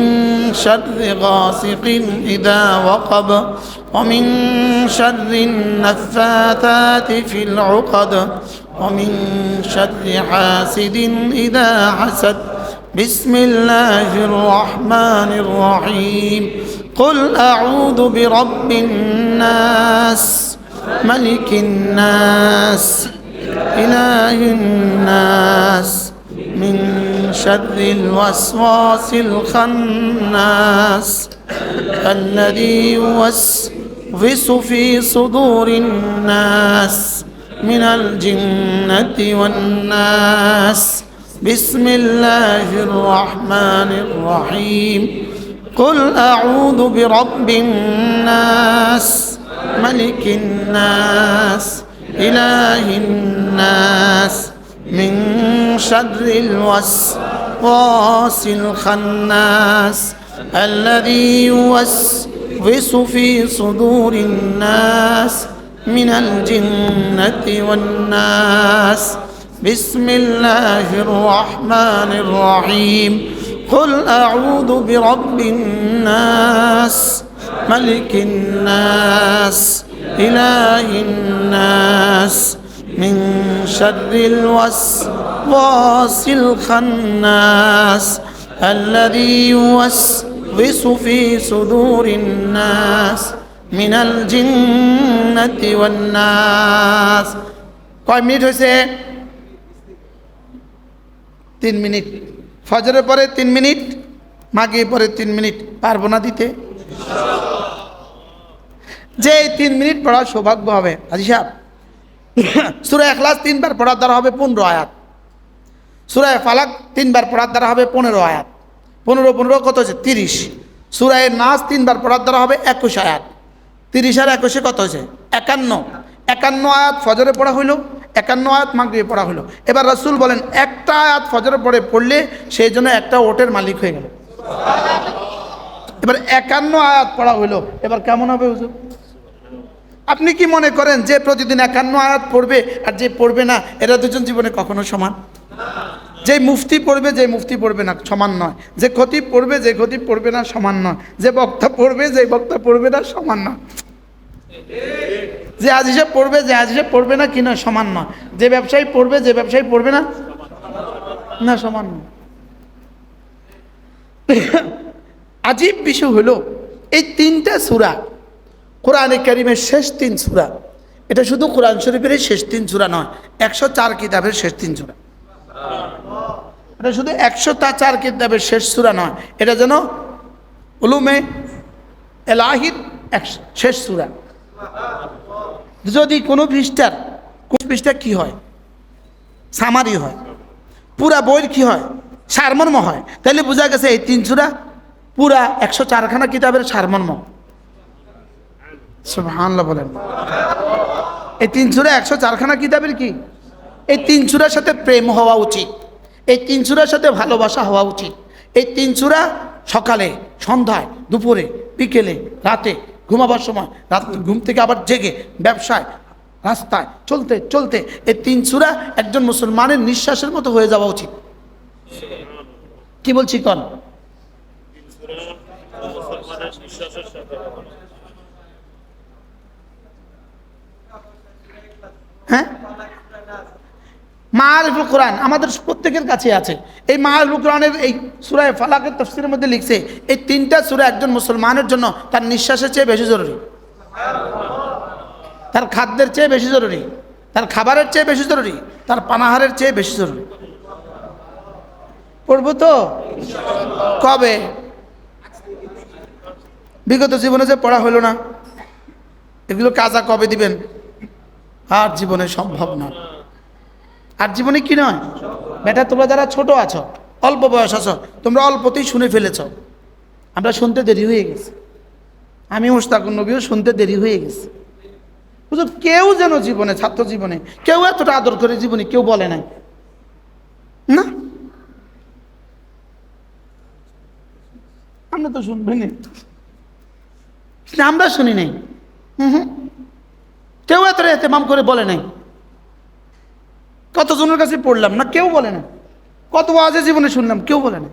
شر غاسق إذا وقب ومن شر النفاثات في العقد ومن شر حاسد إذا حسد بسم الله الرحمن الرحيم قل أعوذ برب الناس ملك الناس إله الناس من شر الوسواس الخناس الذي يوسوس في صدور الناس من الجنة والناس بسم الله الرحمن الرحيم قل أعوذ برب الناس ملك الناس إله الناس من شر الوسواس الخناس الذي يوسوس في صدور الناس من الجنة والناس بسم الله الرحمن الرحيم قل أعوذ برب الناس ملك الناس إله الناس من شر الوسواس الخناس الذي يوسوس في صدور الناس من الجنة والناس কয় মিনিট হয়েছে 3 মিনিট ফজরের পরে 3 মিনিট মাগরিবের পরে 3 মিনিট পারবো না দিতে যে 3 মিনিট পড়ার সৌভাগ্য হবে হাজী সাহেব সূরা ইখলাস 3 বার পড়ার দ্বারা হবে 15 আয়াত সূরা ফালাক 3 বার পড়ার দ্বারা হবে 15 আয়াত 15 15 কত হচ্ছে 30 সূরা নাস 3 বার পড়ার দ্বারা হবে 21 আয়াত 30 আর 21 কত হচ্ছে 51 আয়াত ফজরে পড়া হইল 51 আয়াত মাগরিবে পড়া হইল এবার রাসূল বলেন একটা আয়াত ফজরে পড়লে সেই জন্য একটা ওটের মালিক হয়ে গেল এবার 51 আয়াত পড়া হইল এবার কেমন হবে হুজুর আপনি কি মনে করেন যে প্রতিদিন 51 আয়াত পড়বে আর যে পড়বে না এরা দুজন জীবনে কখনো সমান যে মুফতি পড়বে যে মুফতি পড়বে না সমান নয় যে খতিব পড়বে যে খতিব পড়বে না সমান নয় যে বক্তা পড়বে যে বক্তা পড়বে না সমান নয় যে হাজী সাহেব পড়বে যে হাজী সাহেব পড়বে না কি না সমান নয় যে ব্যবসায়ী পড়বে যে ব্যবসায়ী পড়বে না না সমান নয় আজীব বিষয় হলো এই 3টা সূরা কোরআনে কারীমের শেষ 3 সূরা এটা শুধু কোরআন শরীফের শেষ 3 সূরা নয় 104 কিতাবের শেষ 3 সূরা এটা শুধু 104 কিতাবের শেষ সূরা নয় এটা যেন উলুমে এলাহির শেষ সূরা যদি কোনো পৃষ্ঠা কি হয় সামারি হয় পুরা বইয়ের কি হয় সারমর্ম হয় তাহলে বোঝা গেছে এই 3 সূরা পুরা 104 খানা কিতাবের সারমর্ম সুবহানাল্লাহ বলেন এই 3 সূরা 104 খানা কিতাবের কি এই 3 সূরার সাথে প্রেম হওয়া উচিত এই 3 সূরার সাথে ভালোবাসা হওয়া উচিত এই 3 সূরা সকালে সন্ধ্যায় দুপুরে বিকেলে রাতে ঘুমাবার সময় রাত ঘুম থেকে আবার জেগে ব্যবসায় রাস্তায় চলতে চলতে এই 3 সূরা একজন মুসলমানের নিঃশ্বাসের মতো হয়ে যাওয়া উচিত। কি বলছি কোন? হ্যাঁ, মাআরিফুল কোরআন আমাদের প্রত্যেকের কাছে আছে। এই মাআরিফুল কোরআনের এই সূরা ফালাকের তাফসীরের মধ্যে লিখছে এই 3টা সূরা একজন মুসলমানের জন্য তার নিঃশ্বাসের চেয়ে বেশি জরুরি, তার খাদ্যের চেয়ে বেশি জরুরি, তার খাবারের চেয়ে বেশি জরুরি, তার পানাহারের চেয়ে বেশি জরুরি। পড়বো তো? কবে? বিগত জীবনে যে পড়া হলো না, এগুলো কাজা কবে দিবেন? আর জীবনে সম্ভব না। আর জীবনে কি নয় বেটা, তোমরা যারা ছোট আছো, অল্প বয়স আছো, তোমরা অল্পতেই শুনে ফেলেছ। আমরা শুনতে দেরি হয়ে গেছে। আমি মুশতাকুর নবীও শুনতে দেরি হয়ে গেছে। বুঝো, কেউ যেন জীবনে, ছাত্র জীবনে কেউ এতটা আদর করে জীবনে কেউ বলে নাই না। আমরা তো শুনবেনি, আমরা শুনি নাই। কেউ এতটা এতেমাম করে বলে নাই। কতজনের কাছে পড়লাম না, কেউ বলে না। কত ওয়াজে জীবনে শুনলাম, কেউ বলে না।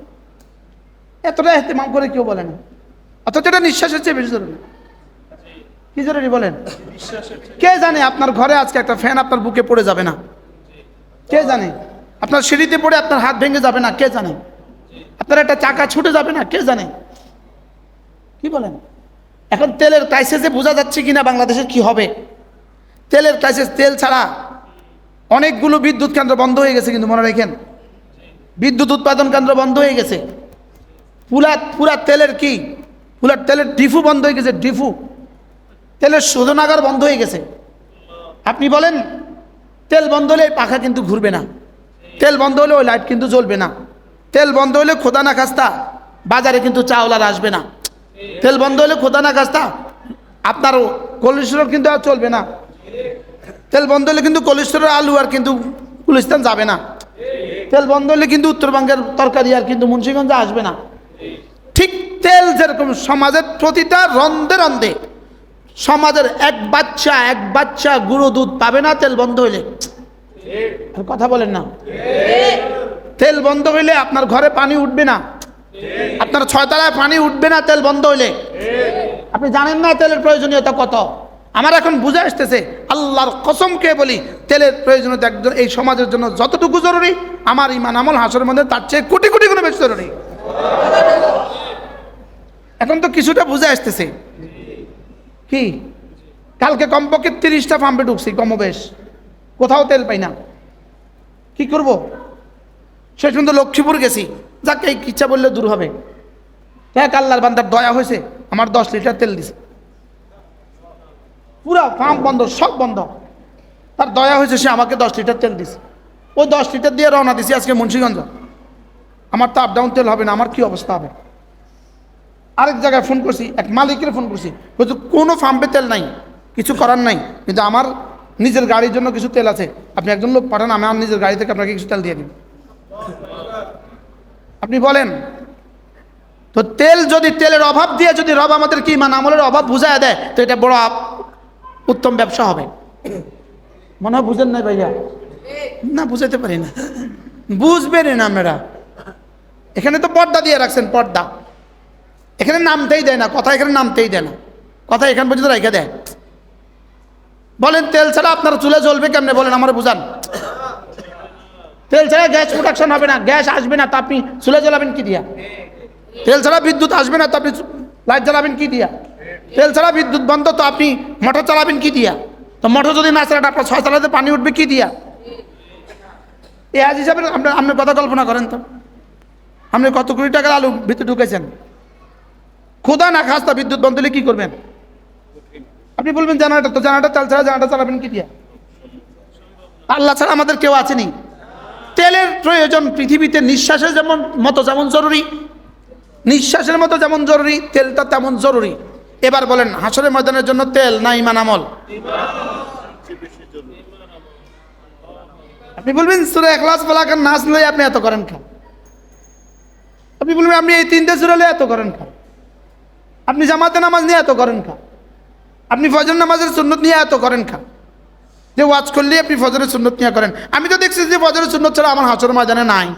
এতটা এতেমাম করে কেউ বলে না। অথচ এটা নিঃশ্বাসের চেয়ে বেশি জরুরি। কি জরুরি বলেন? কে জানে আপনার ঘরে আজকে একটা ফ্যান আপনার বুকে পড়ে যাবে না? কে জানে আপনার সিঁড়িতে পড়ে আপনার হাত ভেঙে যাবে না? কে জানে আপনার একটা চাকা ছুটে যাবে না? কে জানে? কি বলেন? এখন তেলের ক্রাইসিসে বোঝা যাচ্ছে কিনা বাংলাদেশের কি হবে। তেলের ক্রাইসিস, তেল ছাড়া অনেকগুলো বিদ্যুৎ কেন্দ্র বন্ধ হয়ে গেছে, কিন্তু মনে রাখেন বিদ্যুৎ উৎপাদন কেন্দ্র বন্ধ হয়ে গেছে। পুরা তেলের কি, পুরা তেলের ডিফু বন্ধ হয়ে গেছে। ডিফু তেলের শোধনাগার বন্ধ হয়ে গেছে। আপনি বলেন তেল বন্ধ হলে পাখা কিন্তু ঘুরবে না, তেল বন্ধ হলে ওই লাইট কিন্তু জ্বলবে না, তেল বন্ধ হলে খোদা না খাস্তা বাজারে কিন্তু চাউল আর আসবে না, তেল বন্ধ হলে খোদা না খাস্তা আপনার কোলেস্টেরল কিন্তু আর চলবে না, তেল বন্ধ হলে কিন্তু কোলেস্টেরল আলু আর কিন্তু গুলিস্তান যাবে না, তেল বন্ধ হলে কিন্তু উত্তরবঙ্গের তরকারি আর কিন্তু মুন্সিগঞ্জে আসবে না। ঠিক তেল যেরকম সমাজের প্রতিটা রন্ধে রন্ধে, সমাজের এক বাচ্চা গুঁড়ো দুধ পাবে না তেল বন্ধ হইলে। কথা বলেন না? তেল বন্ধ হইলে আপনার ঘরে পানি উঠবে না, আপনার 6 তলায় পানি উঠবে না তেল বন্ধ হইলে। আপনি জানেন না তেলের প্রয়োজনীয়তা কত। আমার এখন বুঝে আসতেছে, আল্লাহর কসমকে বলি, তেলের প্রয়োজনীয়তা একজন এই সমাজের জন্য যতটুকু জরুরি, আমার ইমান আমল হাসরের মধ্যে তার চেয়ে কোটি কোটি গুণ বেশি জরুরি। এখন তো কিছুটা বুঝে আসতেছে। কি কালকে কমপক্ষে 30টা পাম্পে ঢুকছি, কমবেশ কোথাও তেল পাই না। কি করব? শেষ পর্যন্ত লক্ষ্মীপুর গেছি, যাকে এই ইচ্ছা বললে দূর হবে। এক আল্লাহর বান্দার দয়া হয়েছে, আমার 10 লিটার তেল দিছে। পুরা পাম্প বন্ধ, সব বন্ধ। তার দয়া হয়েছে, সে আমাকে 10 লিটার তেল দিছে। ওই 10 লিটার দিয়ে রওনা দিছি আজকে মুন্সিগঞ্জ। আমার তো আপ ডাউন তেল হবে না, আমার কি অবস্থা হবে? আরেক জায়গায় ফোন করছি, এক মালিকের ফোন করছি, বলছে কোনো পাম্পে তেল নাই, কিছু করার নাই, কিন্তু আমার নিজের গাড়ির জন্য কিছু তেল আছে, আপনি একজন লোক পাঠান, আমি আমার নিজের গাড়ি থেকে আপনাকে কিছু তেল দিয়ে দিন। আপনি বলেন তো, তেল যদি, তেলের অভাব দিয়ে যদি রব আমাদের কি ইমান আমলের অভাব বুঝায় দেয়, তো এটা বড় উত্তম ব্যবসা হবে। মনে হয় বুঝেন নাই ভাইয়া? না, বুঝাতে পারি না, বুঝবেন না আপনারা। এখানে তো পর্দা দিয়ে রাখছেন, পর্দা এখানে নামতেই দেয় না, কথা এখানে নামতেই দেয় না, কথা এখান পর্যন্ত রেখে দেয়। বলেন তেল ছাড়া আপনার চুলা জ্বলবে কেমনে? বলেন, আমার বুঝান। তেল ছাড়া গ্যাস প্রোডাকশন হবে না, গ্যাস আসবে না, তা আপনি চুলা জ্বালাবেন কি দিয়া? তেল ছাড়া বিদ্যুৎ আসবে না, তো আপনি লাইট জ্বালাবেন কি দিয়া? তেল ছাড়া বিদ্যুৎ বন্ধ, তো আপনি মোটর চালাবেন কি দিয়া? তো মোটর যদি না চালাতে আপনার 6 তলাতে পানি উঠবে কি দিয়া? এই আজ হিসাবে আপনি কথা কল্পনা করেন তো, আপনি কত কোটি টাকার আলু ভিতরে ঢুকেছেন, খোদা না খাস্তা বিদ্যুৎ বন্ধ হলে কি করবেন? আপনি বলবেন জেনারেটর, তো জেনারেটর তেল ছাড়া জেনারেটর চালাবেন কি দিয়া? আল্লাহ ছাড়া আমাদের কেউ আসেনি। তেলের প্রয়োজন পৃথিবীতে নিঃশ্বাসের মতো যেমন জরুরি, নিঃশ্বাসের মতো যেমন জরুরি, তেলটা তেমন জরুরি। এবার বলেন, হাসরের ময়দানের জন্য তেল না ইমান আমল? আপনি বলবেন সূরা ইখলাস ফালাক আর নাস লয়ে আপনি এত করেন খান। আপনি বলবেন আপনি এই 3টে সূরা লয়ে এত করেন খান। আপনি জামাতে নামাজ নিয়ে এত করেন খান। আপনি ফজর নামাজের সুন্নত নিয়ে এত করেন খান। যে ওয়াজ করলে আপনি ফজরের সুন্নত নিয়ে করেন। আমি তো দেখছি যে ফজরের সুন্নত ছাড়া আমার হাসর ময়দানে নাই।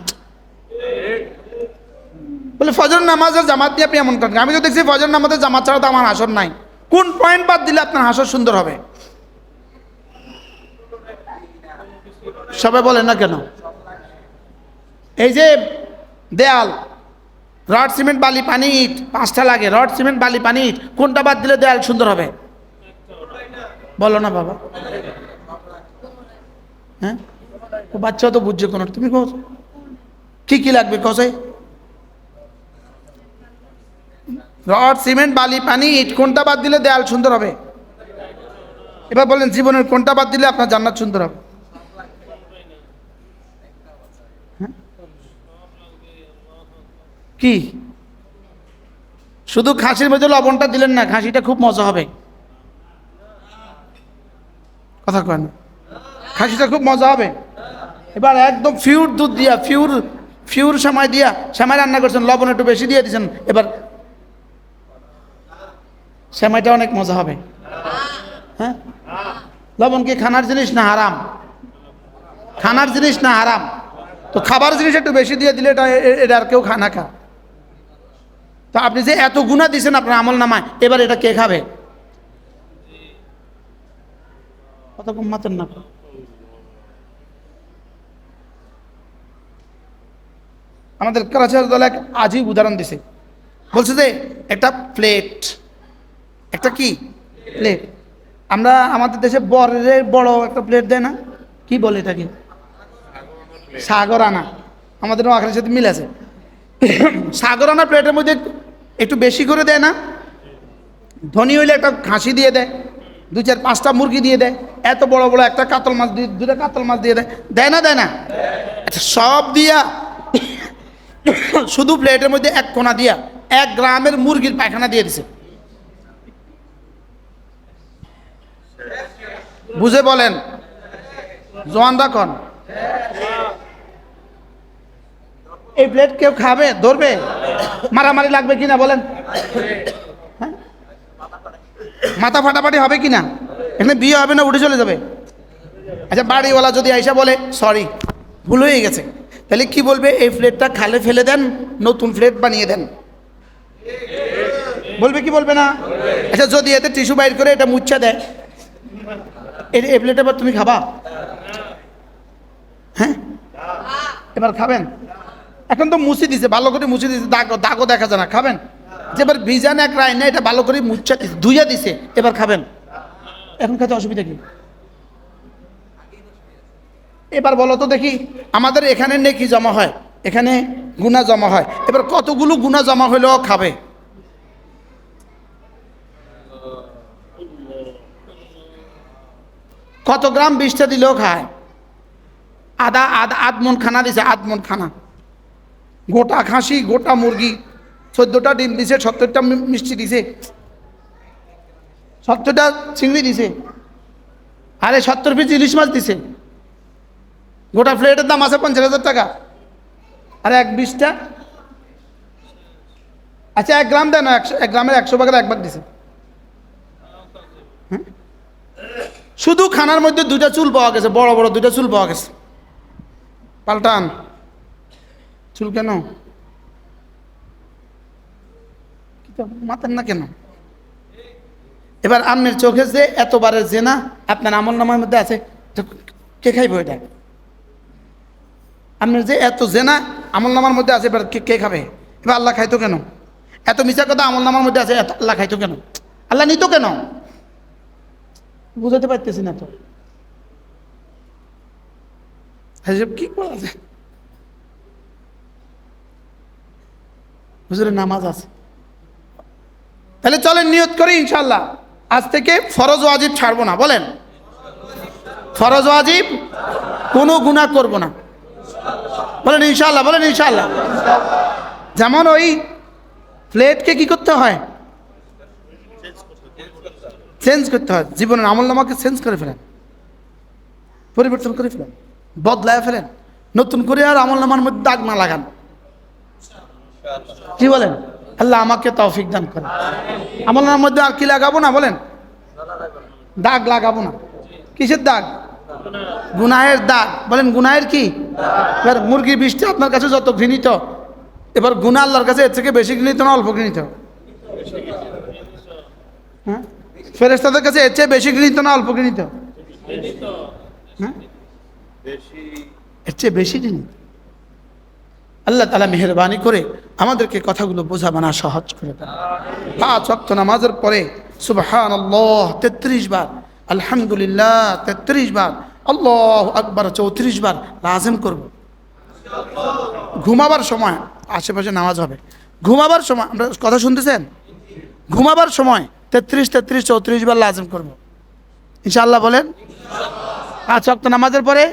বলে ফজর নামাজের জামাত নিয়ে আপনি এমন করেন, আমি তো দেখছি ফজর নামাজের জামাত ছাড়া তো আমার হাসর নাই। কোন পয়েন্ট বাদ দিলে আপনার হাসর সুন্দর হবে? সবাই বলেন না কেন? এই যে দেয়াল, রড সিমেন্ট বালি পানি ইট 5টা লাগে, রড সিমেন্ট বালি পানি ইট, কোনটা বাদ দিলে দেয়াল সুন্দর হবে? বলো না বাবা। হ্যাঁ, ও বাচ্চা তো বুঝছে কোন, তুমি কো কি কি লাগবে কসে? রড সিমেন্ট বালি পানি ইট, কোনটা বাদ দিলে দেয়াল সুন্দর হবে? এবার বলেন জীবনের কোনটা বাদ দিলে আপনার জান্নাত সুন্দর হবে? কি শুধু খাসির মধ্যে লবণটা দিলেন না, খাসিটা খুব মজা হবে। কথা কয় না? খাসিটা খুব মজা হবে। এবার একদম ফিউর দুধ দিয়া, ফিউর সেমাই দিয়া সেমাই রান্না করছেন, লবণ একটু বেশি দিয়ে দিয়েছেন, এবার সেমাইটা অনেক মজা হবে। হ্যাঁ, লবণ কি খানার জিনিস না হারাম? খানার জিনিস না হারাম? তো খাবার জিনিস একটু বেশি দিয়ে দিলে এটা আর কেউ খানা খা। তো আপনি যে এত গুনাহ দিয়েছেন আপনার আমল নামায়, এবার এটা কে খাবে? কত কম মাতেন না। আমাদের কালচার দল এক আজীব উদাহরণ দিছে, বলছে যে একটা প্লেট, একটা কি প্লেট, আমরা আমাদের দেশে বড় একটা প্লেট দেয় না, কি বলে এটাকে? সাগর আনা। আমাদের নোয়াখালীর সাথে মিল আছে। সাগর আনা প্লেটের মধ্যে একটু বেশি করে দেয় না? ধনী হইলে একটা খাসি দিয়ে দেয়, 2-4-5টা মুরগি দিয়ে দেয়, এত বড় বড় একটা কাতল মাছ, 2টা কাতল মাছ দিয়ে দেয়, দেয় না? দেয় না? আচ্ছা, সব দিয়া শুধু প্লেটের মধ্যে এক কোনা দিয়া 1 গ্রামের মুরগির পায়খানা দিয়ে দিছে। বুঝে বলেন, জোয়ান রাখন, এই প্লেট কেউ খাবে? ধরবে? মারামারি লাগবে কিনা বলেন? হ্যাঁ? মাথা ফাটাফাটি হবে কিনা? এখানে বিয়ে হবে না, উঠে চলে যাবে? আচ্ছা, বাড়িওয়ালা যদি আইসা বলে সরি ভুল হয়ে গেছে, তাহলে কি বলবে? এই প্লেটটা খালে ফেলে দেন, নতুন প্লেট বানিয়ে দেন। বলবে কি বলবে না? আচ্ছা, যদি এতে টিস্যু বাইর করে এটা মুচ্ছা দেয়, এই প্লেট এবার তুমি খাবা? হ্যাঁ, এবার খাবেন? এখন তো মুছি দিছে, ভালো করে মুছি দিছে, দাগও দেখা যায় না, খাবেন? যে এবার ভিজান এক রায় না, এটা ভালো করে মুচ্ছা দিছে, ধুইয়া দিছে, এবার খাবেন? এখন খেতে অসুবিধা কি? এবার বলো তো দেখি, আমাদের এখানে নেকি জমা হয়, এখানে গুনাহ জমা হয়, এবার কতগুলো গুনাহ জমা হইলেও খাবে? কত গ্রাম 20টা দিলেও খায়। আধ মন খানা দিছে, আধ মন খানা, গোটা খাসি, গোটা মুরগি, 14টা ডিম দিছে, 70টা মিষ্টি দিছে, 70টা চিংড়ি দিছে, আরে 70 পিস ইলিশ মাছ দিছে, গোটা প্লেটের দাম আছে 50,000 টাকা, আর 20টা, আচ্ছা 1 গ্রাম দেয় না, 1 গ্রামের 100 ভাগের 1 ভাগ দিছে। শুধু খানার মধ্যে 2টা চুল পাওয়া গেছে, বড় বড় 2টা চুল পাওয়া গেছে। পাল্টান চুল কেন? মাতেন না কেন? এবার আপনার চোখে যে এতবারের জেনা আপনার আমল নামার মধ্যে আছে, কে খাইব এটা? আপনার যে এত জেনা আমল নামার মধ্যে আছে, এবার কে খাবে? এবার আল্লাহ খাইতো কেন? এত মিছা কথা আমল নামার মধ্যে আছে, এত আল্লাহ খাইতো কেন? আল্লাহ নিত কেন? বুঝাতে পারতেছি না তো। কি করা যায়? হুজুরের নামাজ আছে, তাহলে চলেন নিয়ত করি ইনশাআল্লাহ আজ থেকে ফরজ ওয়াজিব ছাড়বো না। বলেন, ফরজ ওয়াজিব কোনো গুনাহ করব না। বলেন ইনশাআল্লাহ, বলেন ইনশাআল্লাহ। যেমন ওই প্লেটকে কি করতে হয়? চেঞ্জ করতে হয়। জীবনের আমল নামাকে চেঞ্জ করে ফেলেন, পরিবর্তন করে ফেলেন, বদলায় ফেলেন, নতুন করে আর আমল নামার মধ্যে দাগ না লাগান। কি বলেন? আল্লাহ আমাকে তৌফিক দান করেন। আমল নামার মধ্যে আর কি লাগাবো না? বলেন, দাগ লাগাবো না। কিসের দাগ? গুনাহের দাগ। বলেন গুনাহের কি? এবার মুরগি বৃষ্টি আপনার কাছে যত ঘৃণিত, এবার গুনাহ আল্লাহর কাছে এর থেকে বেশি ঘৃণিত না অল্প ঘৃণিত? হ্যাঁ, ফেরেশতাদের কাছে এর চেয়ে বেশি ঘৃণিত না অল্প ঘৃণিত? হ্যাঁ, এর চেয়ে বেশি ঘৃণিত। আল্লাহ তাআলা মেহেরবানি করে আমাদেরকে কথাগুলো বোঝা বানা সহজ করে দেন। 5 ওয়াক্ত নামাজের পরে সুবহানাল্লাহ 33 বার, আলহামদুলিল্লাহ 33 বার, আল্লাহু আকবার 34 বার লাজিম করব। ঘুমাবার সময় আশেপাশে নামাজ হবে, ঘুমাবার সময় আমরা কথা শুনতেছেন, ঘুমাবার সময় 33 33 34 বার লাজিম করব ইনশাআল্লাহ। বলেন 5 ওয়াক্ত নামাজের পরে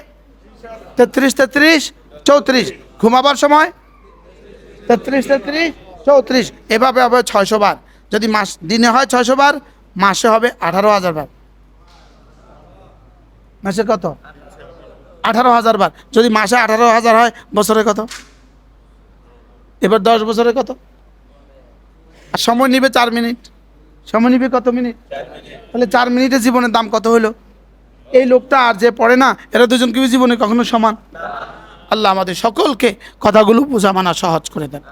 33 33 34, ঘুমাবার সময় 33 33 34, এভাবে হবে 600 বার। যদি মাস দিনে হয় 600 বার, মাসে হবে 18,000 বার। মাসে কত? 18,000 বার। যদি মাসে 18,000 হয়, বছরে কত? এবার 10 বছরে কত? আর সময় নিবে 4 মিনিট। সময় নিবে কত মিনিট? তাহলে 4 মিনিটের জীবনের দাম কত হলো? এই লোকটা আর যে পড়ে না, এরা দুজন কি জীবনে কখনো সমান? আল্লাহ আমাদের সকলকে কথাগুলো বোঝা মানা সহজ করে দেন।